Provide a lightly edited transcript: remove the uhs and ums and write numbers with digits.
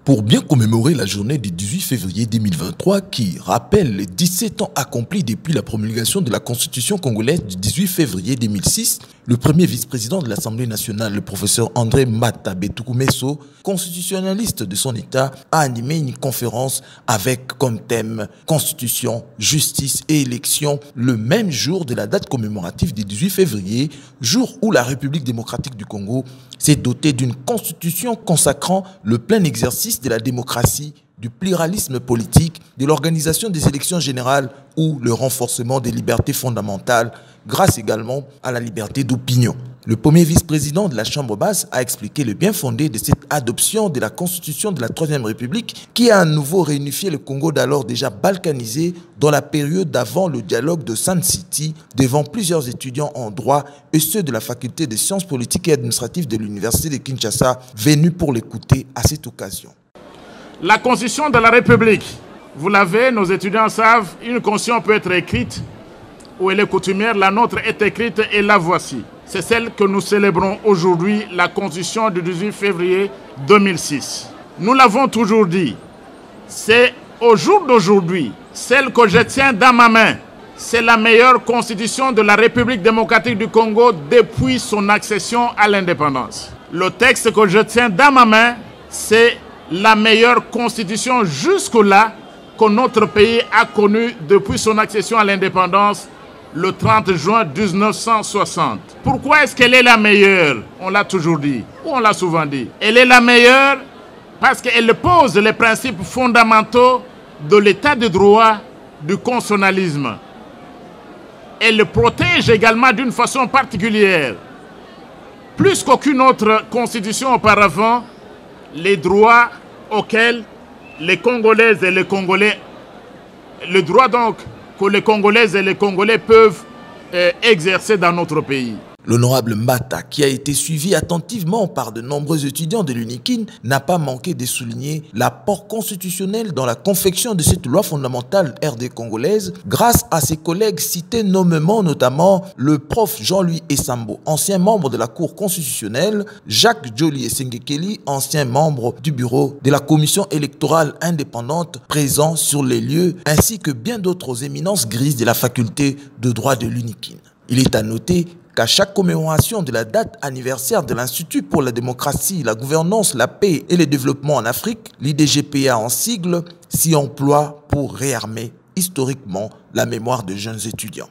Pour bien commémorer la journée du 18 février 2023 qui rappelle les 17 ans accomplis depuis la promulgation de la Constitution congolaise du 18 février 2006, le premier vice-président de l'Assemblée nationale, le professeur André Mata Betukumeso, constitutionnaliste de son État, a animé une conférence avec comme thème « Constitution, justice et élection » le même jour de la date commémorative du 18 février, jour où la République démocratique du Congo s'est dotée d'une constitution consacrant le plein exercice de la démocratie, du pluralisme politique, de l'organisation des élections générales ou le renforcement des libertés fondamentales, grâce également à la liberté d'opinion. Le premier vice-président de la Chambre basse a expliqué le bien fondé de cette adoption de la Constitution de la Troisième République qui a à nouveau réunifié le Congo d'alors déjà balkanisé dans la période d'avant le dialogue de Sun City devant plusieurs étudiants en droit et ceux de la faculté des sciences politiques et administratives de l'Université de Kinshasa venus pour l'écouter à cette occasion. La Constitution de la République, vous l'avez, nos étudiants savent, une Constitution peut être écrite ou elle est coutumière, la nôtre est écrite et la voici. C'est celle que nous célébrons aujourd'hui, la Constitution du 18 février 2006. Nous l'avons toujours dit, c'est au jour d'aujourd'hui, celle que je tiens dans ma main, c'est la meilleure Constitution de la République démocratique du Congo depuis son accession à l'indépendance. Le texte que je tiens dans ma main, c'est la meilleure constitution jusque-là que notre pays a connue depuis son accession à l'indépendance le 30 juin 1960. Pourquoi est-ce qu'elle est la meilleure? On l'a toujours dit, ou on l'a souvent dit. Elle est la meilleure parce qu'elle pose les principes fondamentaux de l'état de droit, du constitutionnalisme. Elle protège également d'une façon particulière, plus qu'aucune autre constitution auparavant, les droits auxquels les Congolaises et les Congolais, le droit donc que les Congolaises et les Congolais peuvent exercer dans notre pays. L'honorable Mata, qui a été suivi attentivement par de nombreux étudiants de l'UNIKIN, n'a pas manqué de souligner l'apport constitutionnel dans la confection de cette loi fondamentale RD congolaise grâce à ses collègues cités nommément, notamment le prof Jean-Louis Essambo, ancien membre de la Cour constitutionnelle, Jacques Joly Esengekeli, ancien membre du bureau de la commission électorale indépendante présent sur les lieux, ainsi que bien d'autres éminences grises de la faculté de droit de l'UNIKIN. Il est à noter qu'à chaque commémoration de la date anniversaire de l'Institut pour la démocratie, la gouvernance, la paix et le développement en Afrique, l'IDGPA en sigle, s'y emploie pour réarmer historiquement la mémoire de jeunes étudiants.